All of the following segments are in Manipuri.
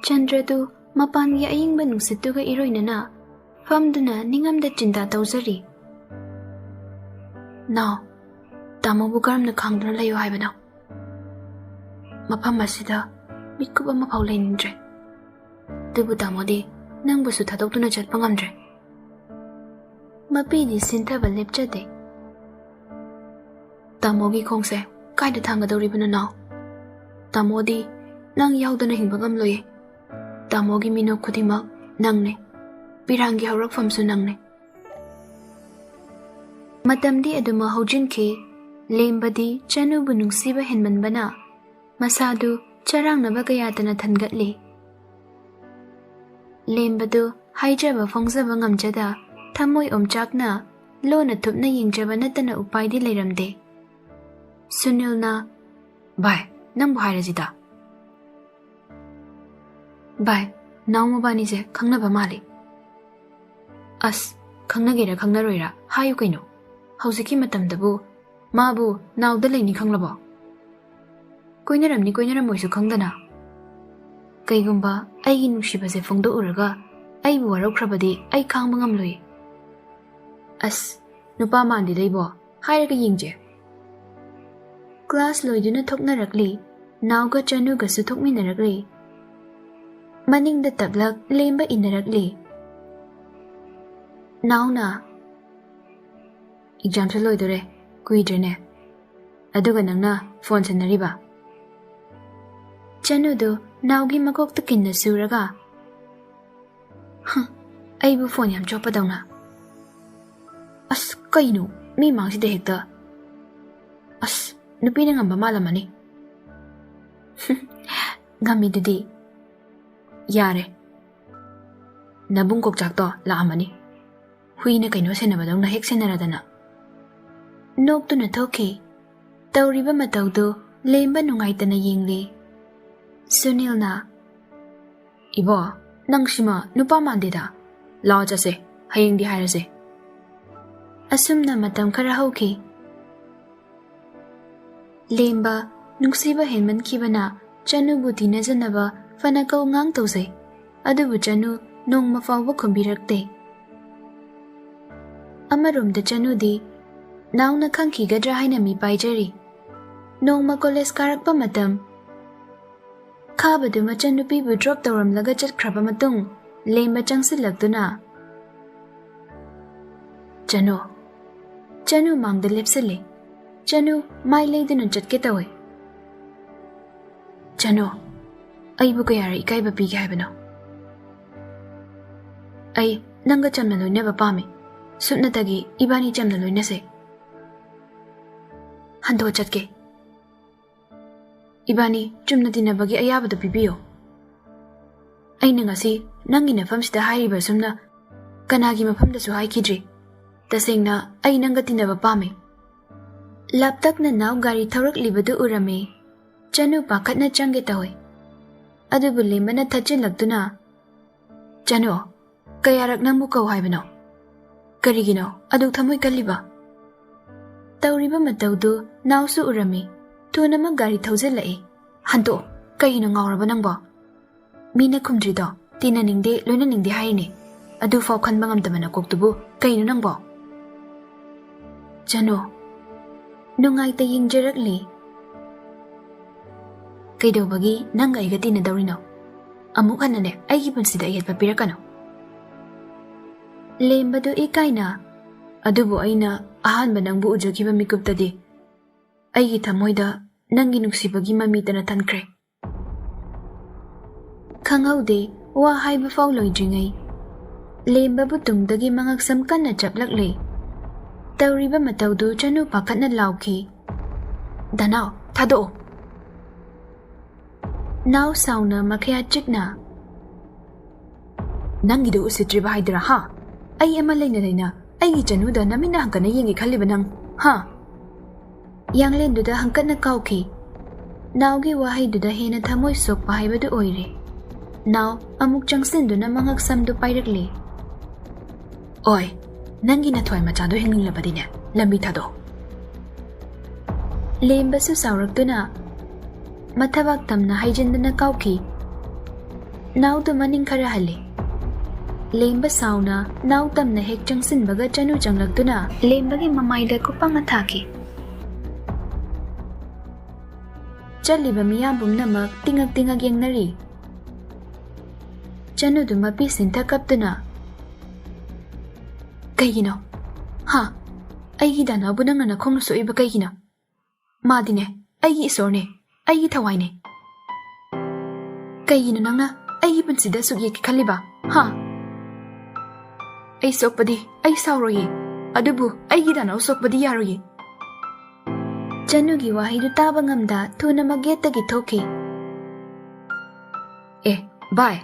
ꯆꯟꯗ꯭ꯔꯗꯨ ꯃꯄꯥꯟꯒꯤ ꯑꯏꯪꯕ ꯅꯨꯡꯁꯤꯠꯇꯨꯒ ꯏꯔꯣꯏꯅꯅ ꯐꯝꯗꯨꯅ ꯅꯤꯡꯉꯝꯗ ꯆꯤꯟꯇꯥ ꯇꯧꯖꯔꯤ꯫ ꯅꯥꯎ, ꯇꯥꯃꯣꯕꯨ ꯀꯔꯝꯅ ꯈꯥꯡꯗꯨꯅ ꯂꯩꯌꯣ ꯍꯥꯏꯕꯅꯣ? ꯃꯐꯝ ꯑꯁꯤꯗ ꯃꯤꯠꯀꯨꯞ ꯑꯃꯐꯥꯎ ꯂꯩꯅꯤꯡꯗ꯭ꯔꯦ꯫ ꯑꯗꯨꯕꯨ ꯇꯥꯃꯣꯗꯤ ꯅꯪꯕꯨꯁꯨ ꯊꯥꯗꯣꯛꯇꯨꯅ ꯆꯠꯄ ꯉꯝꯗ꯭ꯔꯦ꯫ ꯃꯄꯤꯗꯤ ꯁꯤꯟꯊꯕ ꯂꯦꯞꯆꯗꯦ꯫ ꯇꯥꯃꯣꯒꯤ ꯈꯣꯡꯁꯦ ꯀꯥꯏꯗ ꯊꯥꯡꯒꯗꯧꯔꯤꯕꯅꯣ ꯅꯥꯎ? ꯇꯥꯃꯣꯗꯤ ꯅꯪ ꯌꯥꯎꯗꯅ ꯍꯤꯡꯕ ꯉꯝꯂꯣꯏꯌꯦ꯫ ꯇꯥꯃꯣꯒꯤ ꯃꯤꯅꯣꯛ ꯈꯨꯗꯤꯡꯃꯛ ꯅꯪꯅꯦ, ꯄꯤꯔꯥꯡꯒꯤ ꯍꯧꯔꯛꯐꯝꯁꯨ ꯅꯪꯅꯦ꯫ ꯃꯇꯝꯗꯤ ꯑꯗꯨꯃꯛ ꯍꯧꯖꯤꯟꯈꯤ꯫ ꯂꯦꯝꯕꯗꯤ ꯆꯅꯨꯕꯨ ꯅꯨꯡꯁꯤꯕ ꯍꯦꯟꯃꯟꯕꯅ ꯃꯁꯥꯗꯨ ꯆꯔꯥꯡꯅꯕ ꯀꯌꯥꯇꯅ ꯊꯟꯒꯠꯂꯤ꯫ ꯂꯦꯝꯕꯗꯨ ꯍꯥꯏꯖꯕ ꯐꯣꯡꯖꯕ ꯉꯝꯖꯗ ꯊꯃꯣꯏ ꯑꯣꯝꯆꯥꯛꯅ ꯂꯣꯟꯅ ꯊꯨꯞꯅ ꯌꯦꯡꯖꯕ ꯅꯠꯇꯅ ꯎꯄꯥꯏꯗꯤ ꯂꯩꯔꯝꯗꯦ꯫ ꯁꯨꯅꯤꯜꯅ "ꯚꯥꯏ, ꯅꯪꯕꯨ ꯍꯥꯏꯔꯁꯤꯗ꯫ ꯚꯥꯏ, ꯅꯥꯎ ꯃꯕꯥꯅꯤꯁꯦ ꯈꯪꯅꯕ ꯃꯥꯜꯂꯤ꯫ ꯑꯁ, ꯈꯪꯅꯒꯦꯔꯥ ꯈꯪꯅꯔꯣꯏꯔꯥ ꯍꯥꯏꯌꯨ ꯀꯩꯅꯣ꯫ ꯍꯧꯖꯤꯛꯀꯤ ꯃꯇꯝꯗꯕꯨ ꯃꯥꯕꯨ ꯅꯥꯎꯗ ꯂꯩꯅꯤ ꯈꯪꯂꯕꯣ? ꯀꯣꯏꯅꯔꯝꯅꯤ ꯀꯣꯏꯅꯔꯝꯃꯣꯏꯁꯨ ꯈꯪꯗꯅ꯫ ꯀꯩꯒꯨꯝꯕ ꯑꯩꯒꯤ ꯅꯨꯡꯁꯤꯕꯁꯦ ꯐꯣꯡꯗꯣꯛꯎꯔꯒ ꯑꯩꯕꯨ ꯋꯥꯔꯧꯈ꯭ꯔꯕꯗꯤ ꯑꯩ ꯈꯥꯡꯕ ꯉꯝꯂꯣꯏ꯫ ꯑꯁ, ꯅꯨꯄꯥ ꯃꯥꯟꯗꯦꯗ ꯍꯥꯏꯔꯒ ꯌꯦꯡꯖꯦ꯫ ꯀ꯭ꯂꯥꯁ ꯂꯣꯏꯗꯨꯅ ꯊꯣꯛꯅꯔꯛꯂꯤ꯫ ꯅꯥꯎꯒ ꯆꯅꯨꯒꯁꯨ ꯊꯣꯛꯃꯤꯟꯅꯔꯛꯂꯤ꯫ ꯃꯅꯤꯡꯗ ꯇꯞꯂꯛ ꯂꯦꯝꯕ ꯏꯟꯅꯔꯛꯂꯤ꯫ ꯅꯥꯎꯅ "ꯑꯦꯛꯖꯥꯝꯁꯨ ꯂꯣꯏꯗꯣꯔꯦ, ꯀꯨꯏꯗ꯭ꯔꯦꯅꯦ, ꯑꯗꯨꯒ ꯅꯪꯅ ꯐꯣꯟ ꯁꯥꯟꯅꯔꯤꯕ?" ꯆꯅꯨꯗꯨ ꯅꯥꯎꯒꯤ ꯃꯀꯣꯛꯇ ꯀꯤꯟꯅ ꯁꯨꯔꯒ "ꯑꯩꯕꯨ ꯐꯣꯟ ꯌꯥꯝ ꯆꯣꯞꯄꯗꯧꯅ꯫ ꯑꯁ, ꯀꯩꯅꯣ ꯃꯤ ꯃꯥꯡꯁꯤꯗ ꯍꯦꯛꯇ꯫ ꯑꯁ, ꯅꯨꯄꯤꯅ ꯉꯝꯕ ꯃꯥꯜꯂꯝꯃꯅꯤ." "ꯉꯝꯃꯤꯗꯨꯗꯤ." "ꯌꯥꯔꯦ, ꯅꯕꯨꯡ ꯀꯣꯛꯆꯥꯛꯇꯣ ꯂꯥꯛꯑꯝꯃꯅꯤ, ꯍꯨꯏꯅ ꯀꯩꯅꯣ ꯁꯦꯟꯅꯕꯗꯧꯅ ꯍꯦꯛ ꯁꯦꯟꯅꯔꯗꯅ." ꯅꯣꯛꯇꯨꯅ ꯊꯣꯛꯈꯤ꯫ ꯇꯧꯔꯤꯕ ꯃꯇꯧꯗꯨ ꯂꯦꯝꯕ ꯅꯨꯡꯉꯥꯏꯇꯅ ꯌꯦꯡꯂꯤ꯫ ꯁꯨꯅꯤꯜꯅ "ꯏꯕꯣ, ꯅꯪ ꯁꯤꯃ ꯅꯨꯄꯥ ꯃꯥꯟꯗꯦꯗ. ꯂꯥꯛꯑꯣ ꯆꯠꯁꯦ, ꯍꯌꯦꯡꯗꯤ ꯍꯥꯏꯔꯁꯦ." ꯑꯁꯨꯝꯅ ꯃꯇꯝ ꯈꯔ ꯍꯧꯈꯤ꯫ ꯂꯦꯝꯕ ꯅꯨꯡꯁꯤꯕ ꯍꯦꯟꯃꯟꯈꯤꯕꯅ ꯆꯅꯨꯕꯨ ꯇꯤꯟꯅꯖꯅꯕ ꯐꯅ ꯀꯧꯉꯥꯡ ꯇꯧꯖꯩ꯫ ꯑꯗꯨꯕꯨ ꯆꯅꯨ ꯅꯣꯡꯃ ꯐꯥꯎꯕ ꯈꯨꯝꯕꯤꯔꯛꯇꯦ꯫ ꯑꯃꯔꯣꯝꯗ ꯆꯅꯨꯗꯤ ꯅꯥꯎꯅ ꯈꯪꯈꯤꯒꯗ꯭ꯔꯥ ꯍꯥꯏꯅ ꯃꯤ ꯄꯥꯏꯖꯔꯤ꯫ ꯅꯣꯡꯃ ꯀꯣꯂꯦꯖ ꯀꯥꯔꯛꯄ ꯃꯇꯝ ꯈꯥꯕꯗꯨ ꯃꯆꯟꯅꯨꯄꯤꯕꯨ ꯗ꯭ꯔꯣꯞ ꯇꯧꯔꯝꯂꯒ ꯆꯠꯈ꯭ꯔꯕ ꯃꯇꯨꯡ ꯂꯦꯝꯕ ꯆꯪꯁꯤꯜꯂꯛꯇꯨꯅ ꯆꯅꯨ ꯃꯥꯡꯗ ꯂꯦꯞꯁꯤꯜꯂꯤ꯫ ꯆꯅꯨ ꯃꯥꯏ ꯂꯩꯗꯨꯅ ꯆꯠꯀꯦ ꯇꯧꯏ꯫ "ꯆꯅꯨ, ꯑꯩꯕꯨ ꯀꯌꯥꯔꯛ ꯏꯀꯥꯏꯕ ꯄꯤꯒꯦ ꯍꯥꯏꯕꯅꯣ? ꯑꯩ ꯅꯪꯒ ꯆꯝꯅ ꯂꯣꯏꯅꯕ ꯄꯥꯝꯃꯤ꯫ ꯁꯨꯞꯅꯇꯒꯤ ꯏꯕꯥꯅꯤ ꯆꯝꯅ ꯂꯣꯏꯅꯁꯦ꯫ ꯍꯟꯗꯣ ꯆꯠꯀꯦ꯫ ꯏꯕꯥꯅꯤ ꯆꯨꯝꯅ ꯇꯤꯟꯅꯕꯒꯤ ꯑꯌꯥꯕꯗꯨ ꯄꯤꯕꯤꯌꯣ꯫ ꯑꯩꯅ ꯉꯁꯤ ꯅꯪꯒꯤ ꯅꯐꯝꯁꯤꯗ ꯍꯥꯏꯔꯤꯕ ꯁꯨꯝꯅ ꯀꯅꯥꯒꯤ ꯃꯐꯝꯗꯁꯨ ꯍꯥꯏꯈꯤꯗ꯭ꯔꯤ꯫ ꯇꯁꯦꯡꯅ ꯑꯩ ꯅꯪꯒ ꯇꯤꯟꯅꯕ ꯄꯥꯝꯃꯤ." ꯂꯥꯞꯇꯛꯅ ꯅꯥꯎ ꯒꯥꯔꯤ ꯊꯧꯔꯛꯂꯤꯕꯗꯨ ꯎꯔꯝꯃꯤ꯫ ꯆꯅꯨ ꯄꯥꯈꯠꯅ ꯆꯪꯒꯦ ꯇꯧꯏ꯫ ꯑꯗꯨꯕꯨ ꯂꯦꯝꯕꯅ ꯊꯠꯆꯤꯜꯂꯛꯇꯨꯅ "ꯆꯅꯨ, ꯀꯌꯥꯔꯛ ꯅꯪꯕꯨ ꯀꯧ ꯍꯥꯏꯕꯅꯣ? ꯀꯔꯤꯒꯤꯅꯣ ꯑꯗꯨꯛ ꯊꯃꯣꯏ ꯀꯜꯂꯤꯕ?" ꯇꯧꯔꯤꯕ ꯃꯇꯧꯗꯨ ꯅꯥꯎꯁꯨ ꯎꯔꯝꯃꯤ꯫ ꯊꯨꯅꯃꯛ ꯒꯥꯔꯤ ꯊꯧꯖꯤꯜꯂꯛꯏ꯫ "ꯍꯟꯇꯣ, ꯀꯩꯒꯤꯅꯣ ꯉꯥꯎꯔꯕ ꯅꯪꯕꯣ? ꯃꯤꯅ ꯈꯨꯝꯗ꯭ꯔꯤꯗꯣ ꯇꯤꯟꯅꯅꯤꯡꯗꯦ ꯂꯣꯏꯅꯅꯤꯡꯗꯦ ꯍꯥꯏꯔꯤꯅꯦ꯫ ꯑꯗꯨꯐꯥꯎ ꯈꯟꯕ ꯉꯝꯗꯕ ꯅꯀꯣꯛꯇꯨꯕꯨ ꯀꯩꯅꯣ ꯅꯪꯕꯣ?" ꯆꯅꯨ ꯅꯨꯡꯉꯥꯏꯇ ꯌꯦꯡꯖꯔꯛꯂꯤ꯫ "ꯀꯩꯗꯧꯕꯒꯤ ꯅꯪꯒ ꯑꯩꯒ ꯇꯤꯟꯅꯗꯧꯔꯤꯅꯣ? ꯑꯃꯨꯛ ꯍꯟꯅꯅꯦ ꯑꯩꯒꯤ ꯄꯨꯟꯁꯤꯗ ꯑꯌꯦꯠꯄ ꯄꯤꯔꯛꯀꯅꯨ." ꯂꯦꯝꯕꯗꯨ ꯏꯀꯥꯏꯅ "ꯑꯗꯨꯕꯨ ꯑꯩꯅ ꯑꯍꯥꯟꯕ ꯅꯪꯕꯨ ꯎꯖꯈꯤꯕ ꯃꯤꯀꯨꯞꯇꯗꯤ ꯑꯩꯒꯤ ꯊꯃꯣꯏꯗ ꯅꯪꯒꯤ ꯅꯨꯡꯁꯤꯕꯒꯤ ꯃꯃꯤꯇꯅ ꯊꯟꯈ꯭ꯔꯦ." ꯈꯪꯍꯧꯗꯦ ꯋꯥ ꯍꯥꯏꯕ ꯐꯥꯎ ꯂꯣꯏꯗ꯭ꯔꯤꯉꯩ ꯂꯦꯝꯕꯕꯨ ꯇꯨꯡꯗꯒꯤ ꯃꯉꯛꯁꯝ ꯀꯟꯅ ꯆꯞꯂꯛꯂꯤ꯫ ꯇꯧꯔꯤꯕ ꯃꯇꯧꯗꯨ ꯆꯅꯨ ꯄꯥꯈꯠꯅ ꯂꯥꯎꯈꯤ꯫ "ꯗꯅꯥꯎ, ꯊꯥꯗꯣꯛꯑꯣ." ꯅꯥꯎ ꯁꯥꯎꯅ ꯃꯈꯌꯥ ꯆꯤꯛꯅ "ꯅꯪꯒꯤꯗꯨ ꯎꯁꯤꯠꯇ꯭ꯔꯤꯕ ꯍꯥꯏꯗꯨꯔꯥ ꯍꯥ? ꯑꯩ ꯑꯃ ꯂꯩꯅ ꯑꯩꯒꯤ ꯆꯅꯨꯗ ꯅꯃꯤꯠꯅ ꯍꯪꯀꯠꯅ ꯌꯦꯡꯒꯦ ꯈꯜꯂꯤꯕ ꯅꯪ, ꯍꯥ?" ꯌꯥꯡꯂꯦꯟꯗꯨꯗ ꯍꯪꯀꯠꯅ ꯀꯥꯎꯈꯤ꯫ ꯅꯥꯎꯒꯤ ꯋꯥꯍꯩꯗꯨꯗ ꯍꯦꯟꯅ ꯊꯃꯣꯏ ꯁꯣꯛꯄ ꯍꯥꯏꯕꯗꯨ ꯑꯣꯏꯔꯦ꯫ ꯅꯥꯎ ꯑꯃꯨꯛ ꯆꯪꯁꯤꯟꯗꯨꯅ ꯃꯉꯛ ꯁꯝꯗꯨ ꯄꯥꯏꯔꯛꯂꯤ꯫ "ꯑꯣꯏ, ꯅꯪꯒꯤ ꯅꯊ꯭ꯋꯥꯏ ꯃꯆꯥꯗꯣ ꯍꯤꯡꯅꯤꯡꯂꯕꯗꯤꯅꯦ ꯂꯝꯕꯤ ꯊꯥꯗꯣꯛ." ꯂꯦꯝꯕꯁꯨ ꯁꯥꯎꯔꯛꯇꯨꯅ ꯃꯊꯕꯥꯛ ꯇꯝꯅ ꯍꯥꯏꯖꯤꯟꯗꯨꯅ ꯀꯥꯎꯈꯤ꯫ नाउदु मनिंग खरा हल्ले लेंब साउना नाउ तमना हेक चंगसिनबगा चनु चंगलक्तुना लेंबगी ममाइदा कुपंग थाकी चलिबा मियाम पुमनमक तिंगक तिंगक येंगनरी चनुदु मपी सिंथा कप्तुना कईगिनो हा अईगी दानाबु नंगना नखोंग सोइबा कईगिनो मादिने अईगी इसोरने अईगी थवाइने कईगिनो नंगना अईगी पुंसिदा सुक येकी खल्लिबा हा अई सोकपदी अई साउरोये अदुबु अईगी दानाव सोकपदी यारोये चनुगी वाहिदु ताबा ngamda थुना गेटगी थोकी ए बाय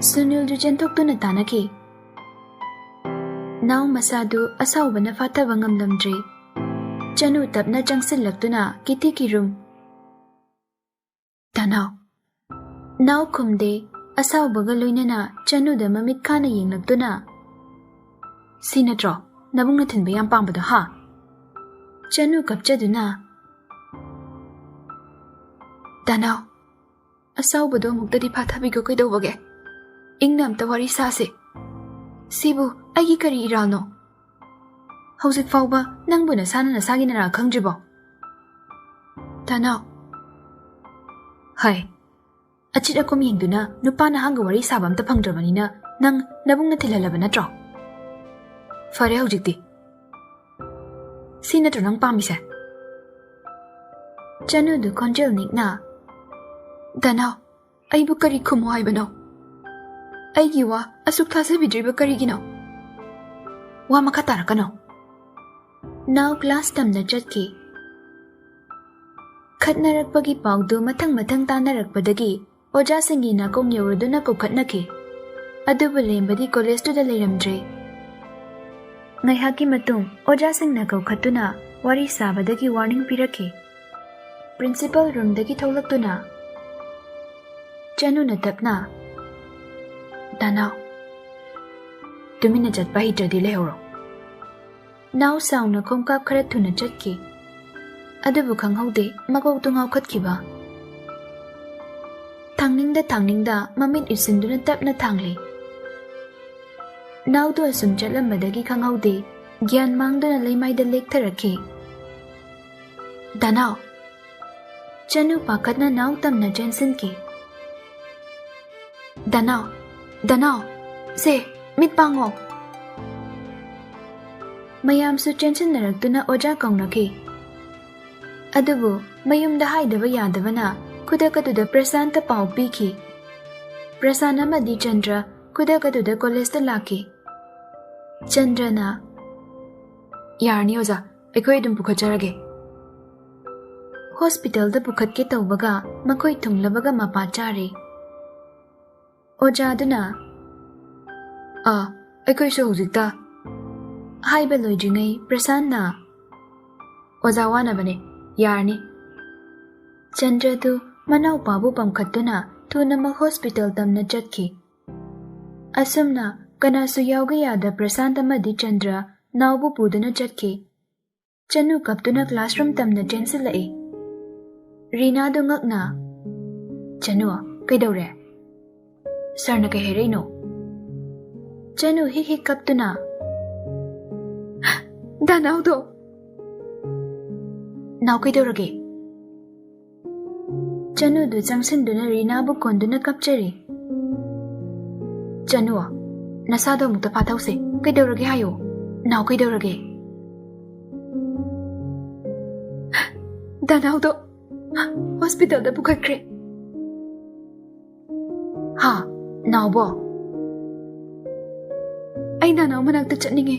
सुनील जु चेंथोक्तुना तानाकी नाउ मसादु असाउबना फाथबा ngamdamdre चनु तपना चंगसिलक्तुना किति की रूम तानाव नाउ खुमदे असाउबगा लोइनना चनुदा ममित खाना येंगलक्तुना सिनट्रो नबुंगना थिनबा याम पांबदो हा चनु कपचदुना दानाव असाउबदो मुक्तदी फाथाबिगो कैदौबगे इंगना अमता वारी सासे सिबु अगी करी इरानो हौजिक फाउबा नंगबु नसाना नसागी नरा खंगजिबो दानाव हाय अचित अकुम येंगदुना नुपाना हांग वारी साबा अमता फंगद्रबनिना नंग नबुंगना थिलहलबा नत्रो फरे हौजिकती सी नत्रो नंग पामिसे चनुदु खोंजेल निकना दानाव अईबु करी खुमो हाइबनो अईगी वा असुक थाजबिद्रिबा करीगिनो वा मखा तारकनो नाउ क्लास तमना चटकी खतनरकपगी पाउदु मथंग मथंग तानरकपदगी ओजासिंगी नाकोंग यौरदुना कुखतनकी अदुबु लेंबदी कॉलेजतुदा लेरमद्रे ngayhaki matung ojasingnna kawkhatuna wari sabadagi warning piraki principal room dagi tholaktuna chanu na tapna danaw tumina chatpa hitradi lehoro naw sauna khomkap khara thuna chatki adubu khanghaude magau tungau khatkiba thangningda mamit isinduna tapna thangli नाउदो assume चलमदगी खंगौदे ज्ञान मांगदना लेमाइदा लेखथरखे दानाव चनु पाखतना नाउ तमना जेंसन के दानाव से मित पांगो मयाम सु टेंशन नरक्तुना ओजा कौनके अदुबु मयुमदा हाइदबा यादबना खुदकदुदा प्रशांत पाउ पीखी प्रशांत अमदि चंद्र खुदकदुदा कॉलेजदा लाके चंद्रना यारनी ओजा अखोई दुम पुखचरगे हॉस्पिटल दा पुखत के तौबगा मखोई थुंगलबगा मपा चारे ओजादुना अखोई सो हुजिता हाइबा लोइद्रिङै प्रशान्तना ओजा वानबने यारनी चंद्रदु मनाउ पाबु पमखत्तुना थुनमक हॉस्पिटल तमना चटकी असुमना कनासु याउगा यादा प्रशांत अमदि चंद्र नाउबु पुदुना चटकी चनु कप्तुना क्लासरूम तमना चेंसिलए रीना दो ngakna चनु कैदौरे सरना कहे रेनो चनु हिक कप्तुना दानाव दो नाउ कैदौरगे चनु दु चंगसिनदुना रीना बु कोंदुना कपचरी चनु नसादो मुक्ता फाथौसे कैदौरगे हायो नाउ कैदौरगे दानावदो हॉस्पिटल दा पुखत्रे हा नाउबो आई दानाव मनाक्ता चटनिंगे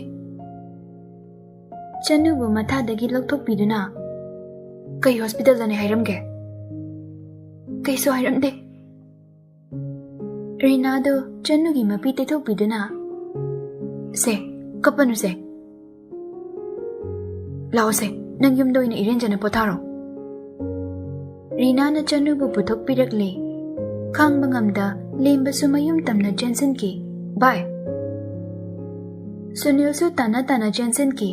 चनुबु मथादगी लौथोकपिदुना कई हॉस्पिटल दाने हाइरमगे कैसो हाइरमदे रीनादो चन्नुगी मपी तेथोकपिदुना से कपनु से लाओ से नंग युमदो इन इरेंजना पोथारो रीना न चन्नुबु पुथोकपिरकले खांगबा ngamda लेंबसु मयुम तमना जेंसन की बाय सुनीलसु ताना जेंसन की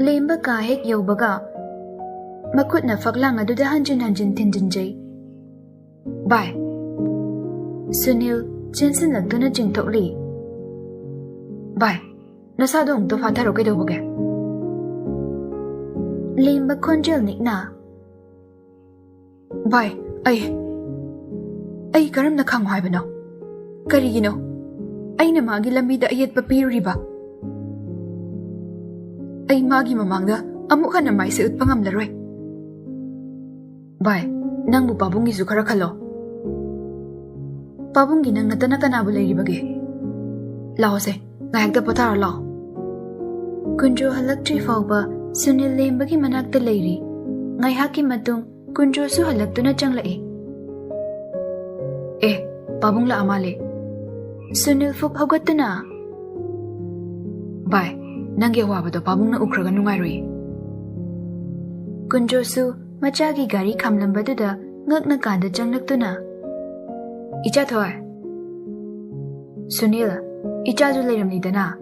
लेंबा का हेक यौबगा मखुतना फकलांग अदुदा हंजिन थिंजिनजै bye Sunil chensinlaktuna chingthokli. Bai, nasado amukta fatharo kaidawbage? Lemba khonjel nikna. Bai, ai karamna khango haibano? Karigino? Aina magi lambida ayetpa piruriba? Ai magi mamangda amuk hana maise utpa ngamlaroi. Bai, nangbu pabungisu khara khalo. Pabungi nang natana kanabu leiribage? Lao se, ngayakda pothara lao. Kunjo halaktri fawba Sunil lembagi manakta leiri. Ngaihaki matung Kunjo su halaktuna changlai. Pabung la amale. Sunil fuk hawgattuna. Bai, nange wabado pabung na ukraga nungairoi. Kunjo su machagi gari khamlambaduda ngakna kanda changlaktuna. Icha thoy. Sunil, icha ju leiramnidana.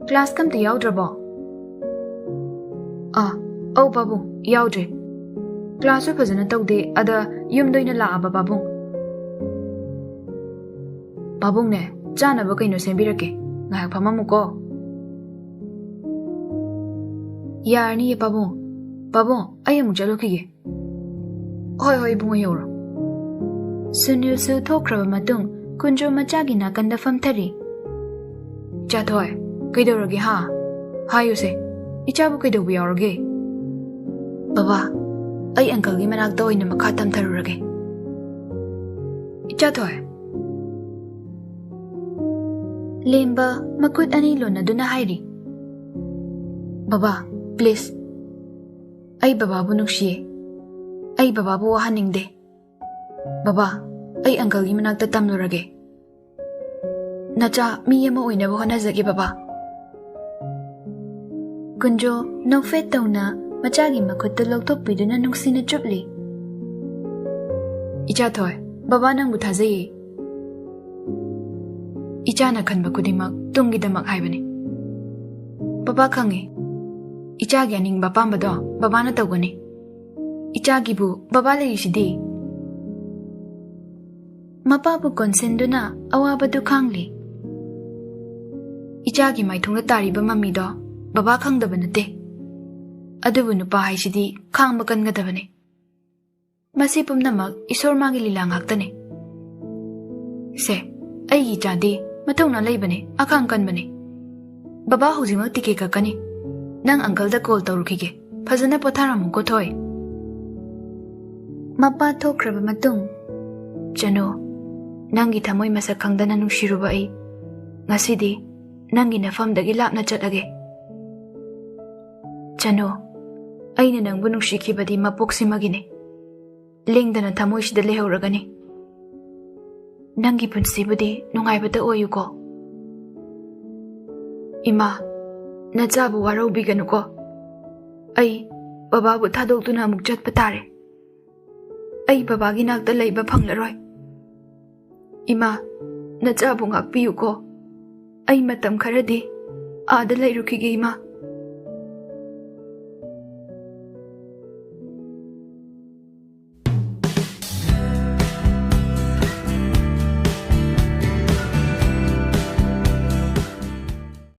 Class kamta yaudrabo. Au babung, yaudre. Class fazana tawde ada yumdoina laaba babung. Babung ne, chanaba kaino sembirake. Ngayak phamamuko. Yarni ye babung. Babung, ay amuk jalokige. Hoi bungo yoro. Sunil su thokraba matung Kunjo machagi nakanda famthari. Cha thoy, kaidorage ha? Hayuse. Ichabu kaidobu yaurage? Baba, ay uncle gi manakta oina makha tamtharurage. Icha thoy. Lemba makut ani lonaduna hairi. Baba, please. Ay bababu nuksiye. Ay bababu wahaningde. Baba, ay uncle gi manakta tamlurage. Nacha mi yama oinabu honazage baba. Kunjo nofet tawna machagi makutta lawthokpiduna nungsina chupli. Icha thoy, baba nangbu thajayi. Ichana khanba kudimak tunggidamak haibani. Baba khangi. Ichagi aningba pambado babana tawgani. Ichagibu baba lerisidi. Mapabu konsenduna awabadu khangli. Ichagi maithungda tariba mamido Baba khangdaba nate. Adubu nupa haisidi khangba kangadabane. Masi pumnamak isor magi lila ngaktane. Se, aigi chadi matungna laibane akhang kanbane. Baba hujimak tike kakani. Nang uncle da call tawrukige. Phajana potharamu ko thoy. Mapa thokraba matung. Chano, nangi thamoi masak khangdana nungshiruba ai. Ngasidi nangi nafamdagi lapna chatlage. Chano, aina nangbu nungshikibadi mapoksimagine. Lengdana thamoisida lehauragani. Nangi punsibudi nungaibada oyuko. Ima, najabu waraubiganuko. Ai, bababu thadokduna amuk chatpa tare. Ai babagi nakta leiba phanglaroi. Ima, najabu ngakpiyuko. Ai matam kharadi aada leirukige ima.